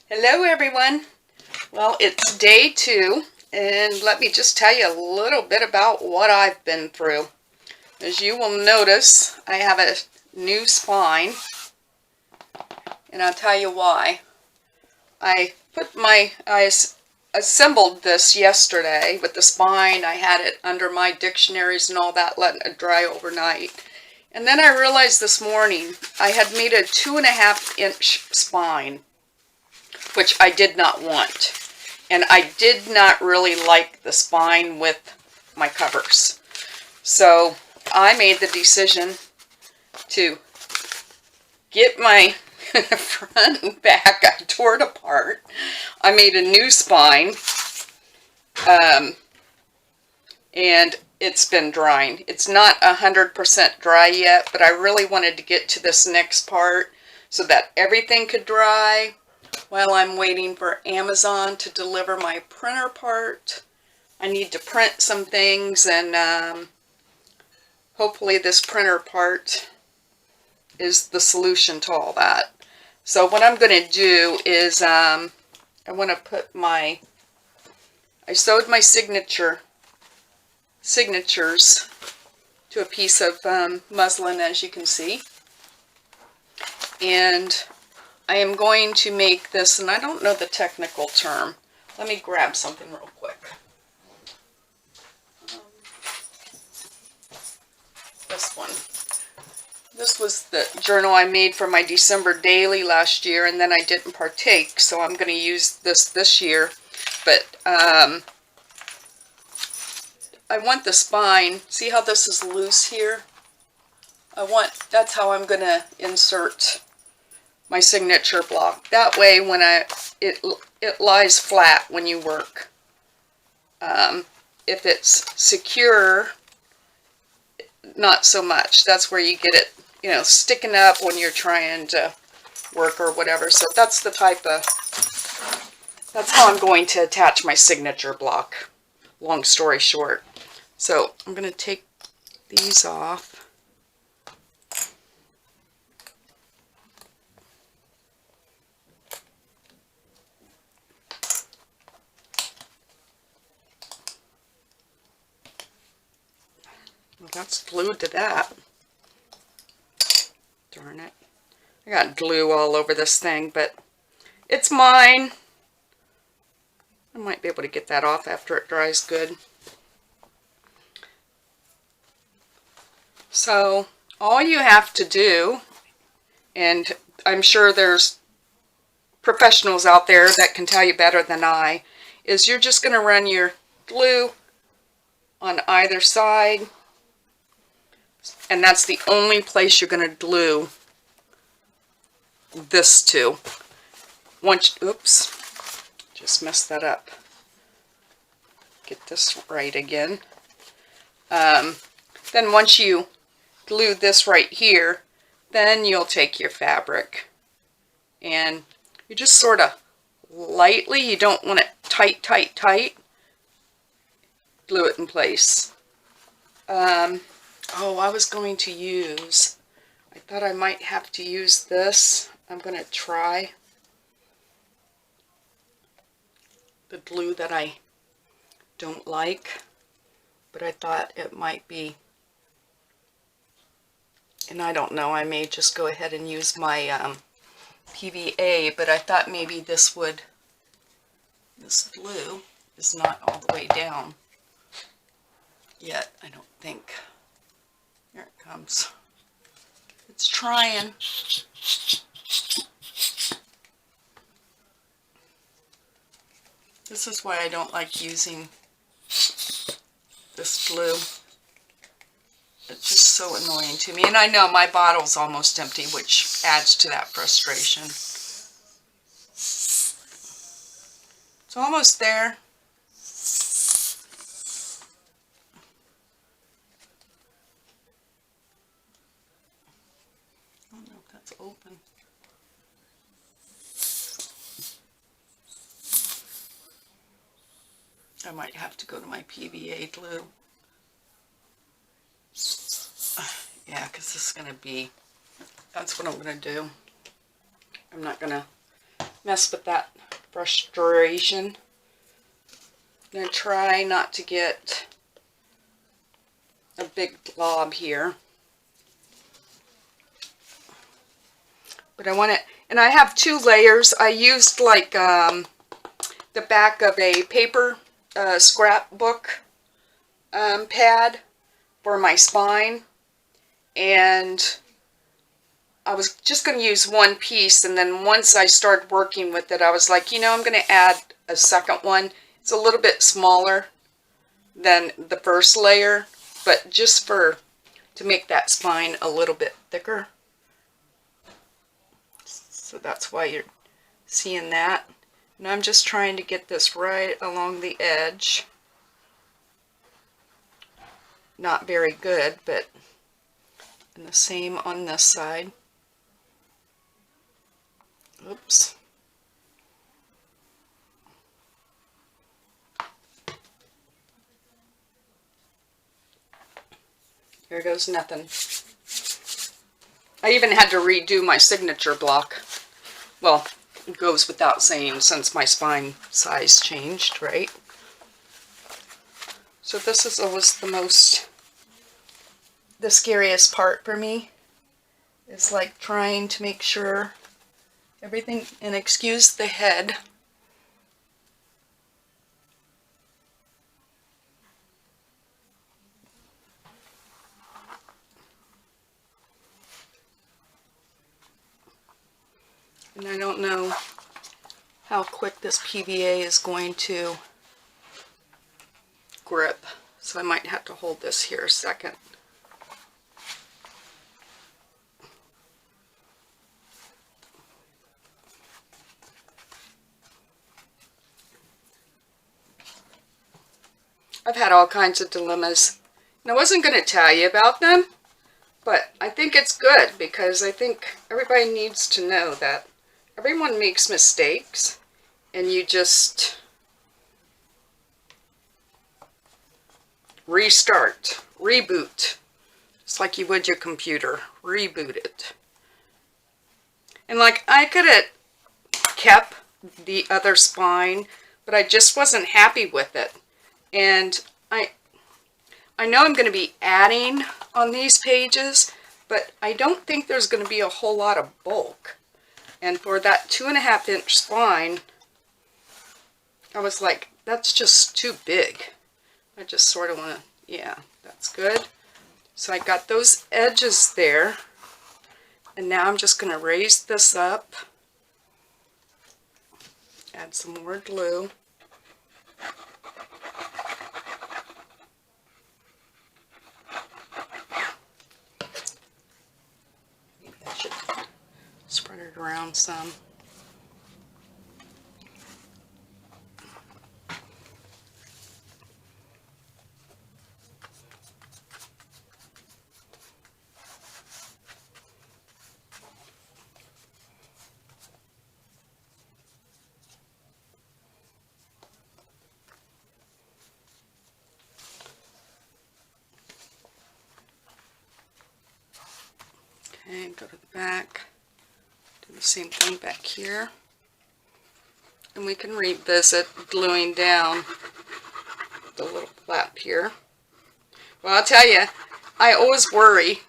Hello everyone. Well, it's day 2 and let me just tell you a little bit about what I've been through. As you will notice, I have a new spine and I'll tell you why. I assembled this yesterday with the spine. I had it under my dictionaries and all that, letting it dry overnight. And then I realized this morning I had made a 2.5-inch spine, which I did not want. And I did not really like the spine with my covers. So I made the decision to get my front and back. I tore it apart. I made a new spine. And it's been drying. It's not 100% dry yet, but I really wanted to get to this next part so that everything could dry while I'm waiting for Amazon to deliver my printer part. I need to print some things, and hopefully this printer part is the solution to all that. So what I'm going to do is I want to put I sewed my signatures to a piece of muslin, as you can see. And I am going to make this, and I don't know the technical term. Let me grab something real quick. This one. This was the journal I made for my December daily last year, and then I didn't partake, so I'm going to use this year. But I want the spine. See how this is loose here? That's how I'm going to insert my signature block. That way when it lies flat when you work. If it's secure, not so much. That's where you get it, sticking up when you're trying to work or whatever. So that's how I'm going to attach my signature block, long story short. So I'm going to take these off. Well, that's glued to that. Darn it. I got glue all over this thing, but it's mine. I might be able to get that off after it dries good. So all you have to do, and I'm sure there's professionals out there that can tell you better than I, is you're just going to run your glue on either side. And that's the only place you're going to glue this to. Oops, just messed that up. Get this right again. Then once you glue this right here, then you'll take your fabric and you just sort of lightly, you don't want it tight, glue it in place. Oh, I was going to use, I thought I might have to use this. I'm going to try the glue that I don't like, but I thought it might be, and I don't know, I may just go ahead and use my PVA, but I thought maybe this glue is not all the way down yet, I don't think. Here it comes. It's trying. This is why I don't like using this glue. It's just so annoying to me. And I know my bottle's almost empty, which adds to that frustration. It's almost there. I don't know if that's open. I might have to go to my PVA glue. Yeah, because this is going to be, that's what I'm going to do. I'm not going to mess with that frustration. I'm going to try not to get a big glob here. But I want it, and I have 2 layers. I used like the back of a paper scrapbook pad for my spine, and I was just going to use one piece, and then once I started working with it, I was like, you know, I'm going to add a second one. It's a little bit smaller than the first layer, but just to make that spine a little bit thicker. So that's why you're seeing that. And I'm just trying to get this right along the edge. Not very good, but and the same on this side. Oops. Here goes nothing. I even had to redo my signature block. Well, it goes without saying since my spine size changed, right? So this is always the scariest part for me. Is like trying to make sure everything, and excuse the head. And I don't know how quick this PVA is going to grip, so I might have to hold this here a second. I've had all kinds of dilemmas, and I wasn't going to tell you about them, but I think it's good because I think everybody needs to know that everyone makes mistakes, and you just restart, reboot, just like you would your computer, reboot it. And like I could have kept the other spine, but I just wasn't happy with it. And I know I'm going to be adding on these pages, but I don't think there's going to be a whole lot of bulk. And for that 2.5 inch spine, I was like, that's just too big. I just sort of want to, yeah, that's good. So I got those edges there. And now I'm just going to raise this up. Add some more glue. Maybe I should spread it around some. Okay, go to the back, do the same thing back here, and we can revisit gluing down the little flap here. Well, I'll tell you, I always worry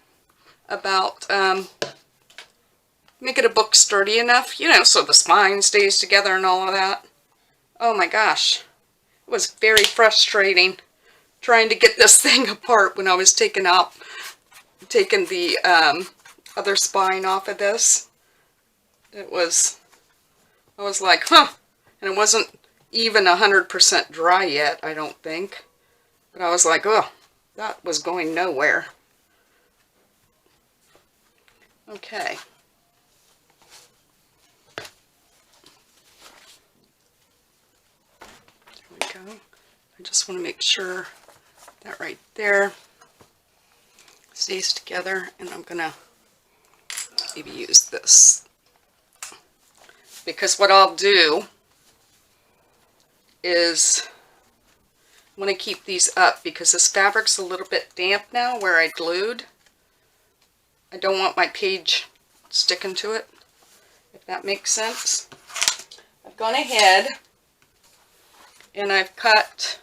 about making a book sturdy enough, you know, so the spine stays together and all of that. Oh my gosh, it was very frustrating trying to get this thing apart when I was taking the other spine off of this. I was like, huh, and it wasn't even 100% dry yet, I don't think, but I was like, oh, that was going nowhere. Okay. There we go. I just want to make sure that right there stays together, and I'm gonna maybe use this, because what I'll do is I want to keep these up because this fabric's a little bit damp now where I glued. I don't want my page sticking to it, if that makes sense. gone ahead and I've cut,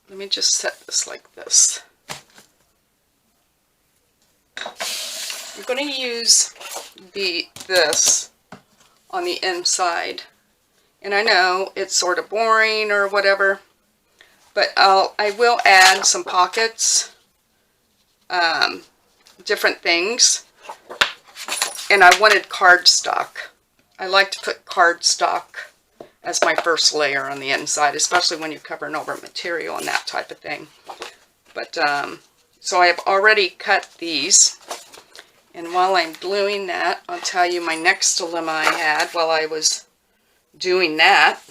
let me just set this like this. I'm going to use this on the inside. And I know it's sort of boring or whatever, but I will add some pockets, different things. And I wanted cardstock. I like to put cardstock as my first layer on the inside, especially when you're covering over material and that type of thing. But, so I have already cut these. And while I'm gluing that, I'll tell you my next dilemma I had while I was doing that.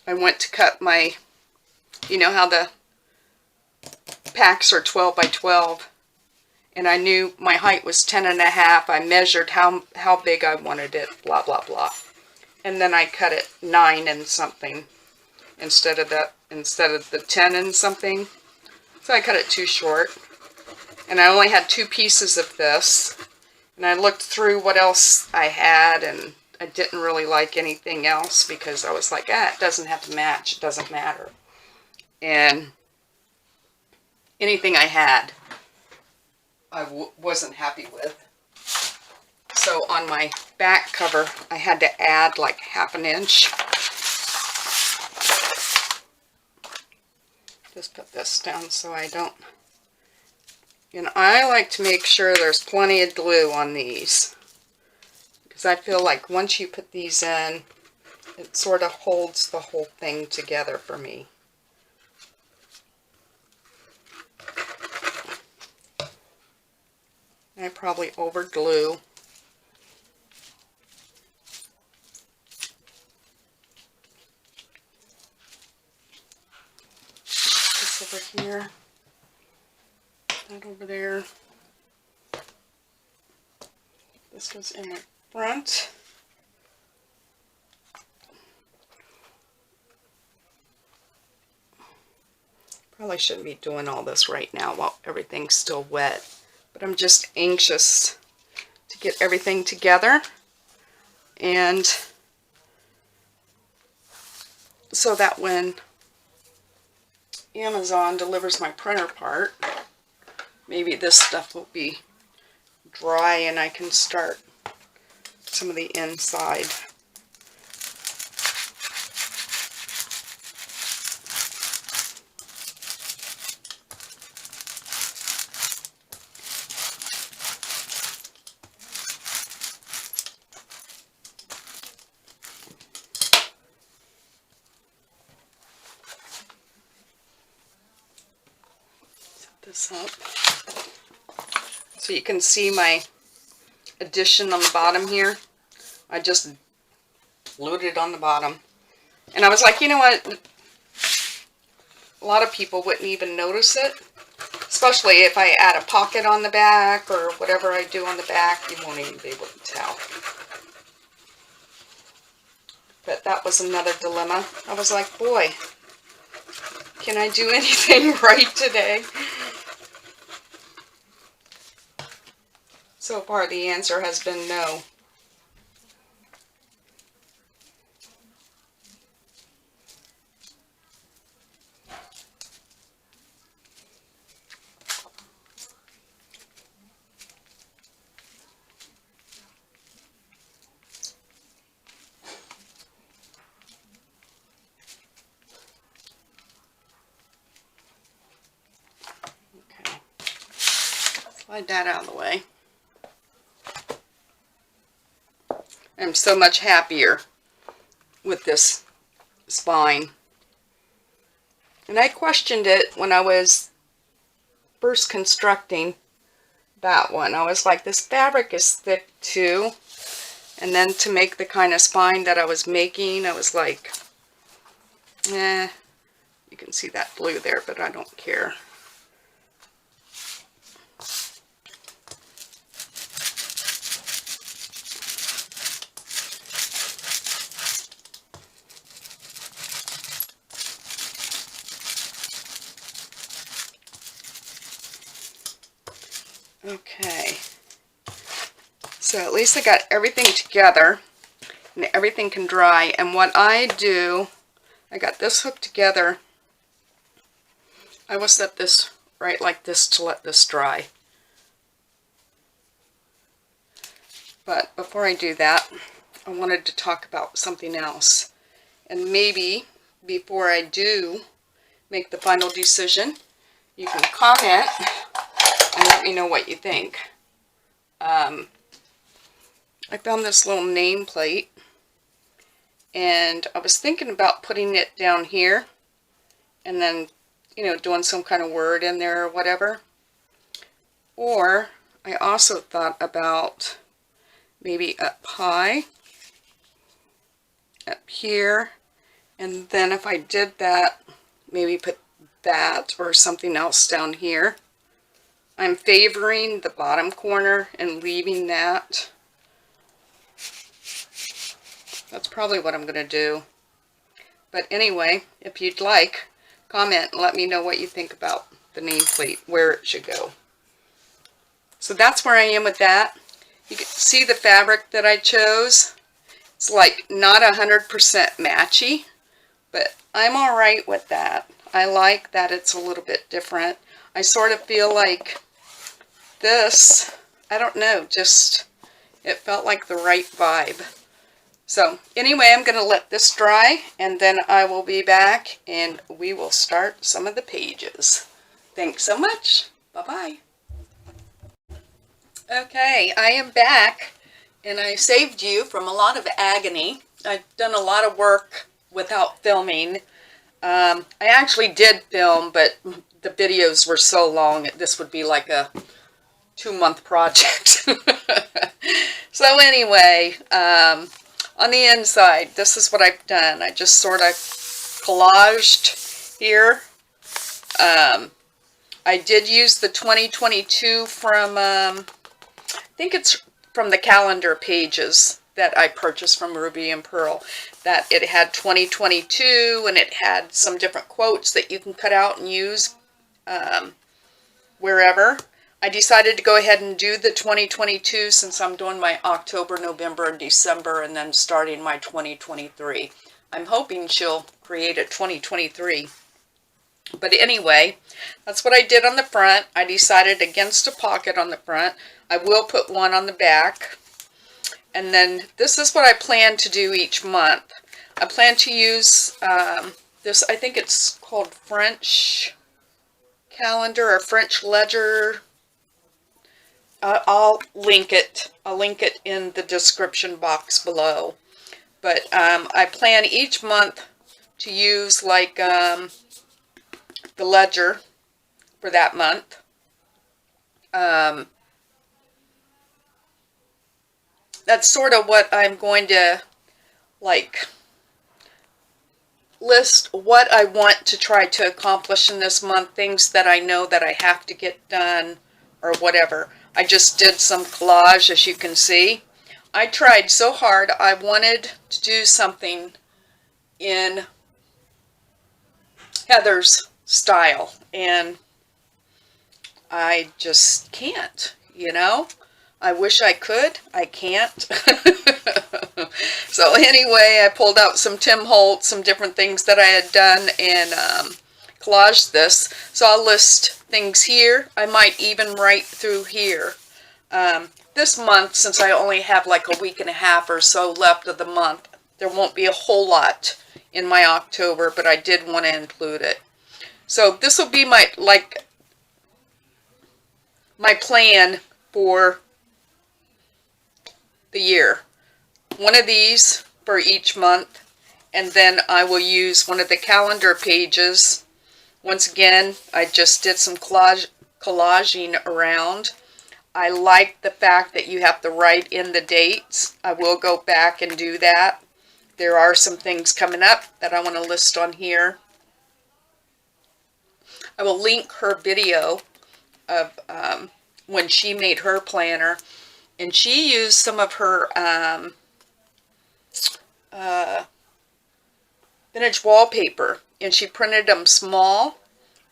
I went to cut my, you know how the packs are 12 by 12. And I knew my height was 10.5. I measured how big I wanted it, blah, blah, blah. And then I cut it 9 and something instead of the 10 and something. So I cut it too short. And I only had 2 pieces of this. And I looked through what else I had, and I didn't really like anything else because I was like, it doesn't have to match. It doesn't matter. And anything I had, I wasn't happy with. So on my back cover, I had to add like 1/2 inch. Just put this down so I don't. And I like to make sure there's plenty of glue on these, because I feel like once you put these in, it sort of holds the whole thing together for me. I probably over glue. This over here. That over there. This goes in the front. Probably shouldn't be doing all this right now while everything's still wet. But I'm just anxious to get everything together. And so that when Amazon delivers my printer part, maybe this stuff will be dry and I can start some of the inside. Set this up. So you can see my addition on the bottom here. I just glued it on the bottom. And I was like, you know what? A lot of people wouldn't even notice it. Especially if I add a pocket on the back or whatever I do on the back, you won't even be able to tell. But that was another dilemma. I was like, boy, can I do anything right today? So far, the answer has been no. Okay. Slide that out of the way. I'm so much happier with this spine. And I questioned it when I was first constructing that one. I was like, this fabric is thick too. And then to make the kind of spine that I was making, I was like, you can see that blue there, but I don't care. Okay, so at least I got everything together. and everything can dry. And what I do, I got this hooked together. I will set this right like this to let this dry. But before I do that, I wanted to talk about something else. And maybe before I do make the final decision, you can comment and let me know what you think. I found this little nameplate, and I was thinking about putting it down here and then, you know, doing some kind of word in there or whatever. Or I also thought about maybe up high, up here, and then if I did that, maybe put that or something else down here. I'm favoring the bottom corner and leaving that. That's probably what I'm going to do. But anyway, if you'd like, comment and let me know what you think about the nameplate, where it should go. So that's where I am with that. You can see the fabric that I chose. It's like not 100% matchy, but I'm alright with that. I like that it's a little bit different. I sort of feel like this, I don't know, just it felt like the right vibe. So anyway, I'm going to let this dry, and then I will be back and we will start some of the pages. Thanks so much. Bye-bye. Okay, I am back, and I saved you from a lot of agony. I've done a lot of work without filming. I actually did film, but the videos were so long, this would be like a 2-month project. So anyway, on the inside, this is what I've done. I just sort of collaged here. I did use the 2022 from, I think it's from the calendar pages that I purchased from Ruby and Pearl. That it had 2022 and it had some different quotes that you can cut out and use wherever. I decided to go ahead and do the 2022 since I'm doing my October, November, and December, and then starting my 2023. I'm hoping she'll create a 2023. But anyway, that's what I did on the front. I decided against a pocket on the front. I will put one on the back. And then this is what I plan to do each month. I plan to use this, I think it's called French Calendar or French Ledger. I'll link it. I'll link it in the description box below. But I plan each month to use like the ledger for that month. That's sort of what I'm going to like list what I want to try to accomplish in this month, things that I know that I have to get done or whatever. I just did some collage, as you can see. I tried so hard. I wanted to do something in Heather's style, and I just can't, you know. I wish I could. I can't. So anyway, I pulled out some Tim Holtz, some different things that I had done, and collaged this. So I'll list things here. I might even write through here. This month, since I only have like a week and a half or so left of the month, there won't be a whole lot in my October, but I did want to include it. So this will be my plan for the year. One of these for each month, and then I will use one of the calendar pages. Once again, I just did some collaging around. I like the fact that you have to write in the dates. I will go back and do that. There are some things coming up that I want to list on here. I will link her video of when she made her planner, and she used some of her vintage wallpaper, and she printed them small,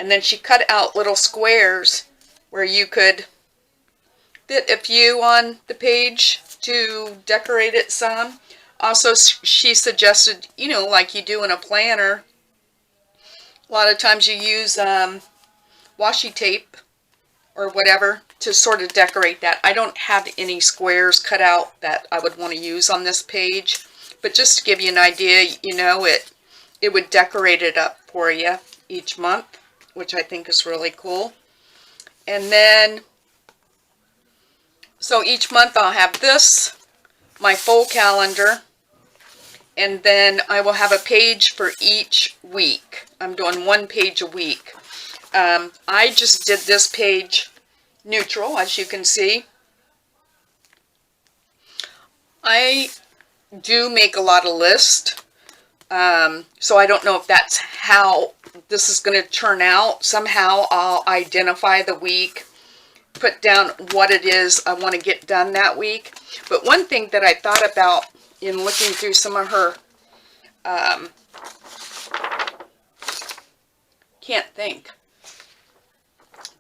and then she cut out little squares where you could fit a few on the page to decorate it some. Also, she suggested, you know, like you do in a planner, a lot of times you use washi tape or whatever to sort of decorate that. I don't have any squares cut out that I would want to use on this page, but just to give you an idea, you know, it would decorate it up for you each month, which I think is really cool. And then, so each month I'll have this, my full calendar, and then I will have a page for each week. I'm doing one page a week. I just did this page neutral, as you can see. I do make a lot of lists, so I don't know if that's how this is going to turn out. Somehow I'll identify the week, put down what it is I want to get done that week. But one thing that I thought about in looking through some of her, can't think,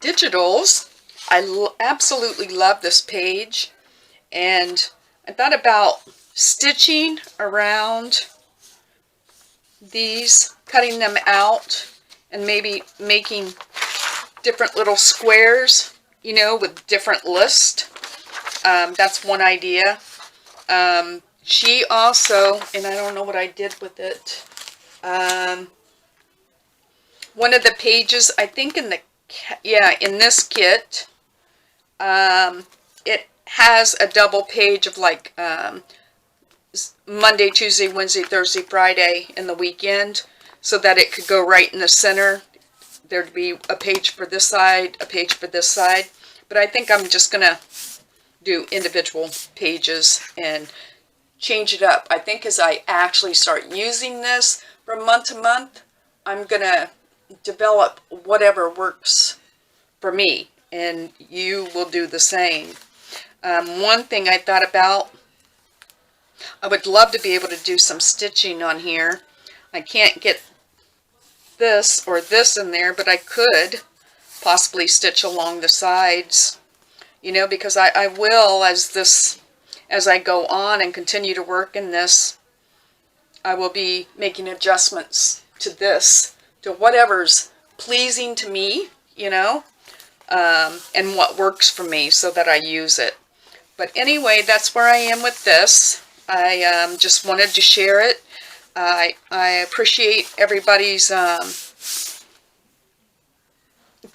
digitals, I absolutely love this page, and I thought about stitching around these, cutting them out, and maybe making different little squares, you know, with different lists. That's one idea. She also, and I don't know what I did with it, one of the pages, I think in the, in this kit, it has a double page of like Monday, Tuesday, Wednesday, Thursday, Friday, and the weekend, so that it could go right in the center. There'd be a page for this side, a page for this side. But I think I'm just going to do individual pages and change it up. I think as I actually start using this from month to month, I'm going to develop whatever works for me, and you will do the same. One thing I thought about, I would love to be able to do some stitching on here. I can't get this or this in there, but I could possibly stitch along the sides, you know, because I will, as I go on and continue to work in this, I will be making adjustments to this, to whatever's pleasing to me, you know, and what works for me so that I use it. But anyway, that's where I am with this. I just wanted to share it. I appreciate everybody's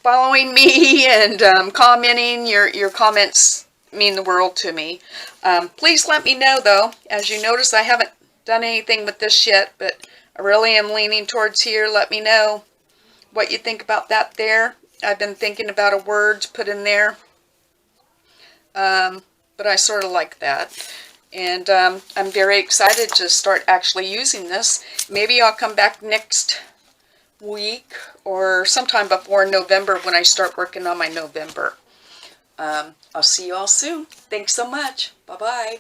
following me and commenting. Your comments mean the world to me. Please let me know, though. As you notice, I haven't done anything with this yet, but I really am leaning towards here. Let me know what you think about that there. I've been thinking about a word to put in there, but I sort of like that. And I'm very excited to start actually using this. Maybe I'll come back next week or sometime before November when I start working on my November. I'll see you all soon. Thanks so much. Bye-bye.